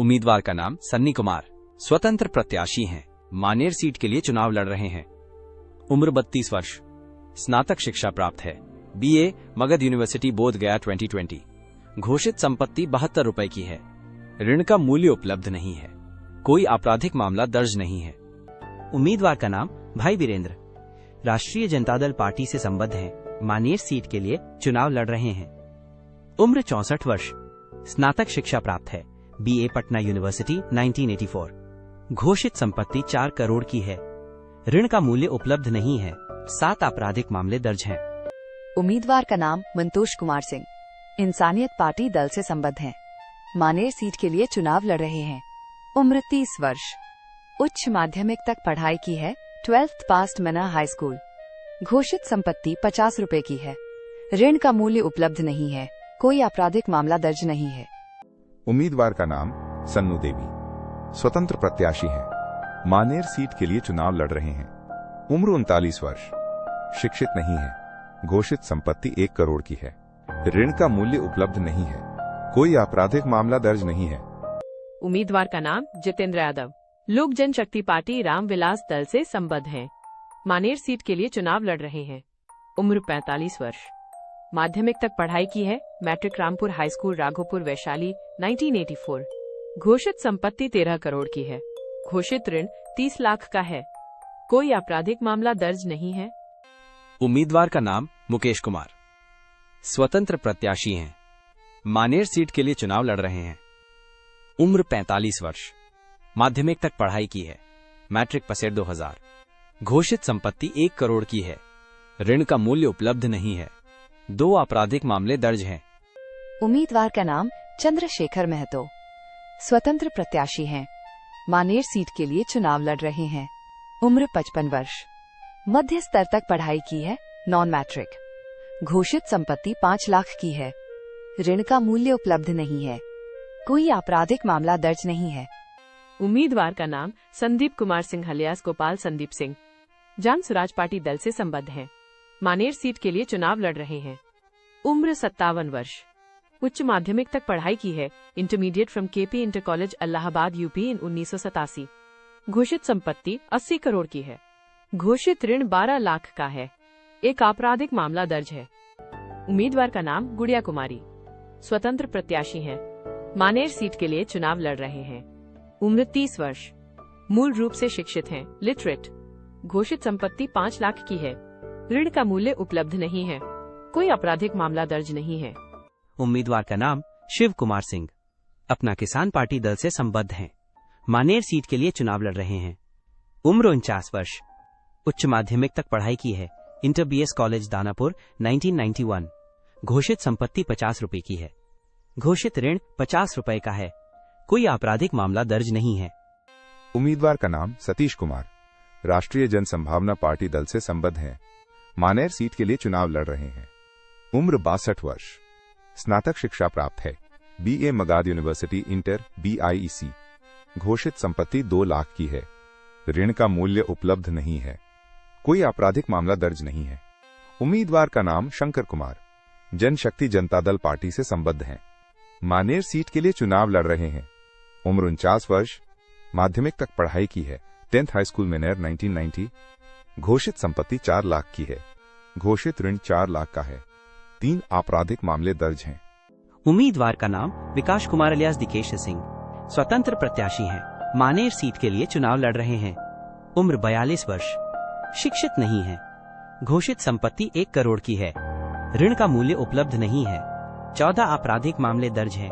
उम्मीदवार का नाम सन्नी कुमार, स्वतंत्र प्रत्याशी हैं, मानेर सीट के लिए चुनाव लड़ रहे हैं। उम्र 32 वर्ष, स्नातक शिक्षा प्राप्त है, BA मगध यूनिवर्सिटी बोधगया 2020। घोषित संपत्ति 72 रुपए की है। ऋण का मूल्य उपलब्ध नहीं है। कोई आपराधिक मामला दर्ज नहीं है। उम्मीदवार का नाम भाई वीरेंद्र, राष्ट्रीय जनता दल पार्टी से संबद्ध हैं, मानेर सीट के लिए चुनाव लड़ रहे हैं। उम्र 64 वर्ष, स्नातक शिक्षा प्राप्त है, BA पटना यूनिवर्सिटी 1984। घोषित संपत्ति 4 करोड़ की है। ऋण का मूल्य उपलब्ध नहीं है। 7 आपराधिक मामले दर्ज हैं। उम्मीदवार का नाम मंतोष कुमार सिंह, इंसानियत पार्टी दल से संबद्ध हैं, मानेर सीट के लिए चुनाव लड़ रहे हैं। उम्र 30 वर्ष, उच्च माध्यमिक तक पढ़ाई की है, 12th पास मना हाई स्कूल। घोषित संपत्ति 50 रुपए की है। ऋण का मूल्य उपलब्ध नहीं है। कोई आपराधिक मामला दर्ज नहीं है। उम्मीदवार का नाम सन्नू देवी, स्वतंत्र प्रत्याशी हैं, मानेर सीट के लिए चुनाव लड़ रहे हैं। उम्र 39 वर्ष, शिक्षित नहीं है। घोषित संपत्ति 1 करोड़ की है। ऋण का मूल्य उपलब्ध नहीं है। कोई आपराधिक मामला दर्ज नहीं है। उम्मीदवार का नाम जितेंद्र यादव, लोक जनशक्ति पार्टी रामविलास दल से संबद्ध हैं, मानेर सीट के लिए चुनाव लड़ रहे हैं। उम्र 45 वर्ष, माध्यमिक तक पढ़ाई की है, matric Rampur high school Raghopur Vaishali 1984। घोषित संपत्ति 13 करोड़ की है। घोषित ऋण 30 लाख का है। कोई आपराधिक मामला दर्ज नहीं है। उम्मीदवार का नाम मुकेश कुमार, स्वतंत्र प्रत्याशी हैं, मानेर सीट के लिए चुनाव लड़ रहे हैं। उम्र 45 वर्ष, माध्यमिक तक पढ़ाई की है, मैट्रिक पसेट 2000। घोषित संपत्ति 1 करोड़ की है। ऋण का मूल्य उपलब्ध नहीं है। 2 आपराधिक मामले दर्ज हैं। उम्मीदवार का नाम चंद्रशेखर महतो, स्वतंत्र प्रत्याशी हैं, मानेर सीट के लिए चुनाव लड़ रहे हैं। उम्र 55 वर्ष, मध्य स्तर तक पढ़ाई की है, नॉन मैट्रिक। घोषित संपत्ति 5 लाख की है। ऋण का मूल्य उपलब्ध नहीं है। कोई आपराधिक मामला दर्ज नहीं है। उम्मीदवार का नाम संदीप कुमार सिंह अलियास गोपाल संदीप सिंह, जान स्वराज पार्टी दल से संबद्ध हैं, मानेर सीट के लिए चुनाव लड़ रहे हैं। उम्र 57 वर्ष, उच्च माध्यमिक तक पढ़ाई की है, intermediate from KP inter college Allahabad UP इन 1987। घोषित संपत्ति 80 करोड़ की है। घोषित ऋण 12 लाख का है। एक आपराधिक मामला दर्ज है। उम्मीदवार का नाम गुड़िया कुमारी, स्वतंत्र प्रत्याशी हैं, मानेर सीट के लिए चुनाव लड़ रहे हैं। उम्र 30 वर्ष, मूल रूप से शिक्षित हैं, लिटरेट। घोषित संपत्ति 5 लाख की है। ऋण का मूल्य उपलब्ध नहीं है। कोई आपराधिक मामला दर्ज नहीं है। उम्मीदवार का नाम शिव कुमार सिंह, अपना किसान पार्टी दल से संबद्ध हैं, मानेर सीट के लिए चुनाव लड़ रहे हैं। उम्र 49 वर्ष, उच्च माध्यमिक तक पढ़ाई की है, इंटर BS कॉलेज दानापुर 1991। घोषित संपत्ति 50 रुपए की है। घोषित ऋण 50 रुपए का है। कोई आपराधिक मामला दर्ज नहीं है। उम्मीदवार का नाम सतीश कुमार, राष्ट्रीय जनसंभावना पार्टी दल से संबद्ध हैं, मानेर सीट के लिए चुनाव लड़ रहे हैं। उम्र 62 वर्ष, स्नातक शिक्षा प्राप्त है, BA Magadh university inter BIEC। घोषित संपत्ति 2 लाख की है। ऋण का मूल्य उपलब्ध नहीं है। कोई आपराधिक मामला दर्ज नहीं है। उम्मीदवार का नाम शंकर कुमार, जनशक्ति जनता दल पार्टी से संबद्ध हैं, मानेर सीट के लिए चुनाव लड़ रहे हैं। उम्र 49 वर्ष, माध्यमिक तक पढ़ाई की है, 10th हाई स्कूल मेनेर 1990। घोषित संपत्ति 4 लाख की है। घोषित ऋण 4 लाख का है। 3 आपराधिक मामले दर्ज हैं। उम्मीदवार का नाम विकास कुमार अलियास दिकेश सिंह, स्वतंत्र प्रत्याशी हैं, मानेर सीट के लिए चुनाव लड़ रहे हैं। उम्र 42 वर्ष, शिक्षित नहीं है। घोषित संपत्ति 1 करोड़ की है। ऋण का मूल्य उपलब्ध नहीं है। 14 आपराधिक मामले दर्ज हैं।